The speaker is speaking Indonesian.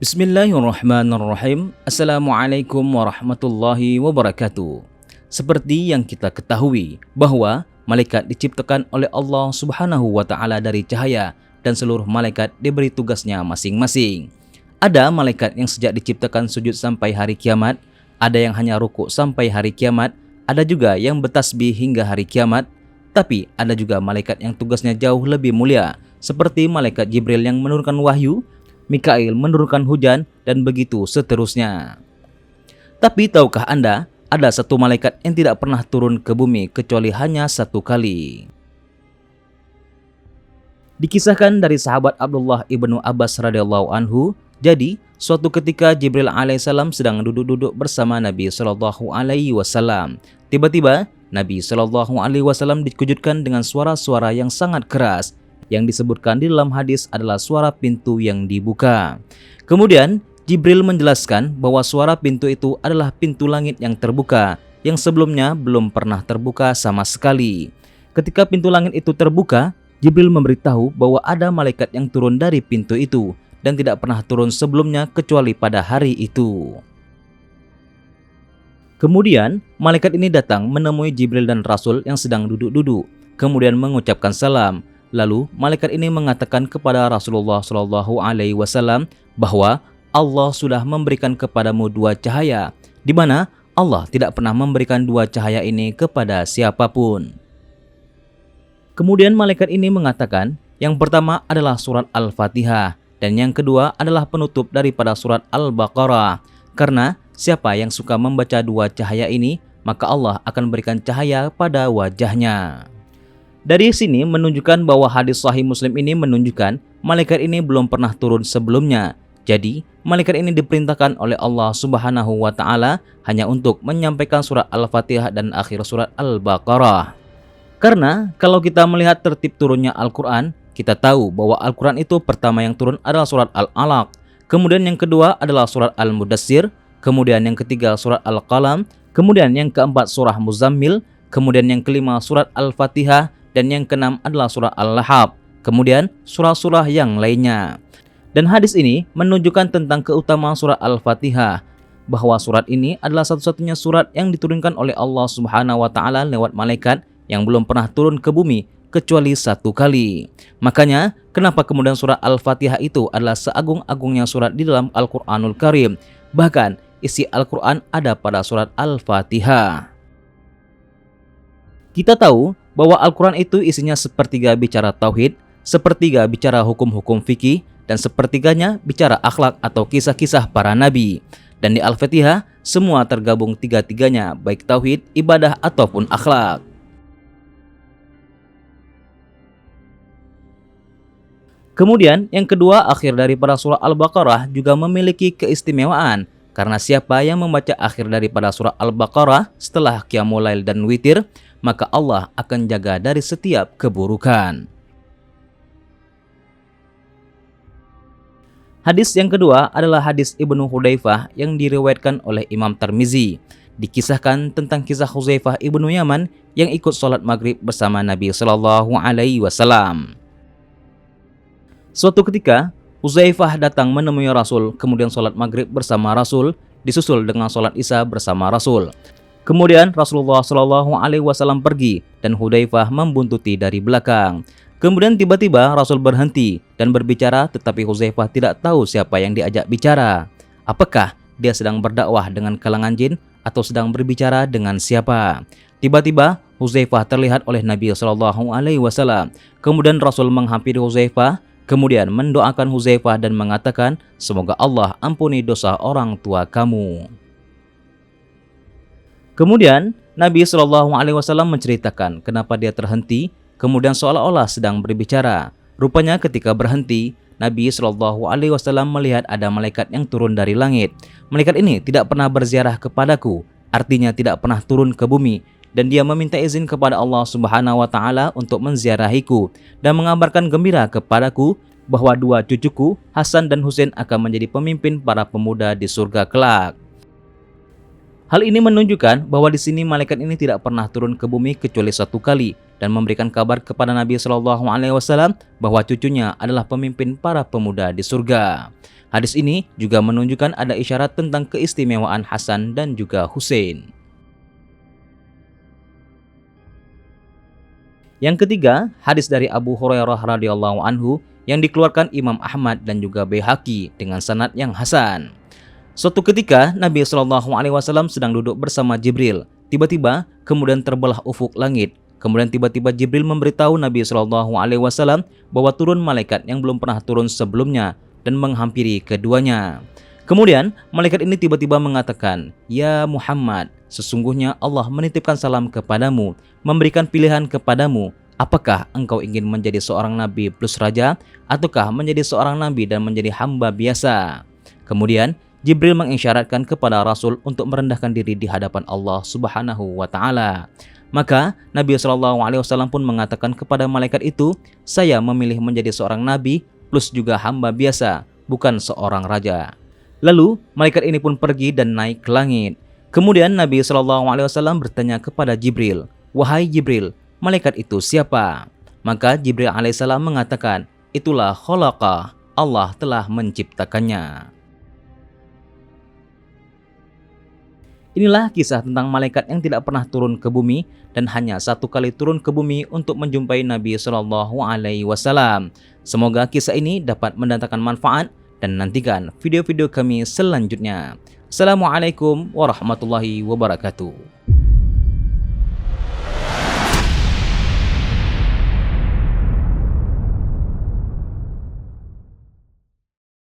Bismillahirrahmanirrahim. Assalamualaikum warahmatullahi wabarakatuh. Seperti yang kita ketahui bahwa malaikat diciptakan oleh Allah Subhanahu wa taala dari cahaya dan seluruh malaikat diberi tugasnya masing-masing. Ada malaikat yang sejak diciptakan sujud sampai hari kiamat, ada yang hanya rukuk sampai hari kiamat, ada juga yang bertasbih hingga hari kiamat, tapi ada juga malaikat yang tugasnya jauh lebih mulia, seperti malaikat Jibril yang menurunkan wahyu, Mikail menurunkan hujan, dan begitu seterusnya. Tapi tahukah Anda, ada satu malaikat yang tidak pernah turun ke bumi kecuali hanya satu kali. Dikisahkan dari sahabat Abdullah ibnu Abbas radhiyallahu anhu, jadi suatu ketika Jibril alaihissalam sedang duduk-duduk bersama Nabi Shallallahu alaihi wasallam. Tiba-tiba Nabi Shallallahu alaihi wasallam dikejutkan dengan suara-suara yang sangat keras. Yang disebutkan di dalam hadis adalah suara pintu yang dibuka. Kemudian Jibril menjelaskan bahwa suara pintu itu adalah pintu langit yang terbuka, yang sebelumnya belum pernah terbuka sama sekali. Ketika pintu langit itu terbuka, Jibril memberitahu bahwa ada malaikat yang turun dari pintu itu dan tidak pernah turun sebelumnya kecuali pada hari itu. Kemudian malaikat ini datang menemui Jibril dan Rasul yang sedang duduk-duduk, kemudian mengucapkan salam. Lalu malaikat ini mengatakan kepada Rasulullah Shallallahu alaihi wasallam bahwa Allah sudah memberikan kepadamu dua cahaya, di mana Allah tidak pernah memberikan dua cahaya ini kepada siapapun. Kemudian malaikat ini mengatakan, yang pertama adalah surat Al-Fatihah dan yang kedua adalah penutup daripada surat Al-Baqarah. Karena siapa yang suka membaca dua cahaya ini, maka Allah akan berikan cahaya pada wajahnya. Dari sini menunjukkan bahwa hadis Sahih Muslim ini menunjukkan malaikat ini belum pernah turun sebelumnya. Jadi, malaikat ini diperintahkan oleh Allah Subhanahu wa taala hanya untuk menyampaikan surat Al-Fatihah dan akhir surat Al-Baqarah. Karena kalau kita melihat tertib turunnya Al-Qur'an, kita tahu bahwa Al-Qur'an itu pertama yang turun adalah surat Al-Alaq, kemudian yang kedua adalah surat Al-Mudassir, kemudian yang ketiga surat Al-Qalam, kemudian yang keempat surah Muzammil, kemudian yang kelima surat Al-Fatihah, dan yang keenam adalah surah Al-Lahab, kemudian surah-surah yang lainnya. Dan hadis ini menunjukkan tentang keutamaan surah Al-Fatihah, bahwa surat ini adalah satu-satunya surat yang diturunkan oleh Allah Subhanahu wa taala lewat malaikat yang belum pernah turun ke bumi kecuali satu kali. Makanya kenapa kemudian surah Al-Fatihah itu adalah seagung-agungnya surat di dalam Al-Qur'anul Karim. Bahkan isi Al-Qur'an ada pada surat Al-Fatihah. Kita tahu bahwa Al-Quran itu isinya sepertiga bicara tauhid, sepertiga bicara hukum-hukum fikih, dan sepertiganya bicara akhlak atau kisah-kisah para nabi. Dan di Al-Fatihah, semua tergabung tiga-tiganya, baik tauhid, ibadah, ataupun akhlak. Kemudian, yang kedua, akhir daripada surah Al-Baqarah juga memiliki keistimewaan. Karena siapa yang membaca akhir daripada surah Al-Baqarah setelah Qiyamul Lail dan Witir, maka Allah akan jaga dari setiap keburukan. Hadis yang kedua adalah hadis Ibnu Hudzaifah yang diriwayatkan oleh Imam Tirmizi. Dikisahkan tentang kisah Hudzaifah ibnu Yaman yang ikut sholat maghrib bersama Nabi Shallallahu alaihi wasallam. Suatu ketika, Hudzaifah datang menemui Rasul, kemudian sholat maghrib bersama Rasul, disusul dengan sholat isya bersama Rasul. Kemudian Rasulullah Shallallahu alaihi wasallam pergi dan Hudzaifah membuntuti dari belakang. Kemudian tiba-tiba Rasul berhenti dan berbicara, tetapi Hudzaifah tidak tahu siapa yang diajak bicara. Apakah dia sedang berdakwah dengan kalangan jin atau sedang berbicara dengan siapa? Tiba-tiba Hudzaifah terlihat oleh Nabi Shallallahu alaihi wasallam. Kemudian Rasul menghampiri Hudzaifah, kemudian mendoakan Hudzaifah dan mengatakan, "Semoga Allah ampuni dosa orang tua kamu." Kemudian Nabi Shallallahu alaihi wasallam menceritakan kenapa dia terhenti, kemudian seolah-olah sedang berbicara. Rupanya ketika berhenti, Nabi Shallallahu alaihi wasallam melihat ada malaikat yang turun dari langit. Malaikat ini tidak pernah berziarah kepadaku, artinya tidak pernah turun ke bumi, dan dia meminta izin kepada Allah Subhanahu wa taala untuk menziarahiku dan mengabarkan gembira kepadaku bahwa dua cucuku, Hasan dan Husain, akan menjadi pemimpin para pemuda di surga kelak. Hal ini menunjukkan bahwa di sini malaikat ini tidak pernah turun ke bumi kecuali satu kali dan memberikan kabar kepada Nabi Shallallahu alaihi wasallam bahwa cucunya adalah pemimpin para pemuda di surga. Hadis ini juga menunjukkan ada isyarat tentang keistimewaan Hasan dan juga Husain. Yang ketiga, hadis dari Abu Hurairah radhiyallahu anhu yang dikeluarkan Imam Ahmad dan juga Baihaqi dengan sanad yang hasan. Suatu ketika Nabi Shallallahu Alaihi Wasallam sedang duduk bersama Jibril. Tiba-tiba kemudian terbelah ufuk langit. Kemudian tiba-tiba Jibril memberitahu Nabi Shallallahu Alaihi Wasallam bahwa turun malaikat yang belum pernah turun sebelumnya dan menghampiri keduanya. Kemudian malaikat ini tiba-tiba mengatakan, "Ya Muhammad, sesungguhnya Allah menitipkan salam kepadamu, memberikan pilihan kepadamu. Apakah engkau ingin menjadi seorang nabi plus raja, ataukah menjadi seorang nabi dan menjadi hamba biasa?" Kemudian Jibril mengisyaratkan kepada Rasul untuk merendahkan diri di hadapan Allah Subhanahu wa taala. Maka Nabi SAW pun mengatakan kepada malaikat itu, "Saya memilih menjadi seorang nabi plus juga hamba biasa, bukan seorang raja." Lalu malaikat ini pun pergi dan naik ke langit. Kemudian Nabi SAW bertanya kepada Jibril, "Wahai Jibril, malaikat itu siapa?" Maka Jibril alaihissalam mengatakan, "Itulah khalaqah, Allah telah menciptakannya." Inilah kisah tentang malaikat yang tidak pernah turun ke bumi dan hanya satu kali turun ke bumi untuk menjumpai Nabi Shallallahu Alaihi Wasallam. Semoga kisah ini dapat mendatangkan manfaat dan nantikan video-video kami selanjutnya. Assalamualaikum warahmatullahi wabarakatuh.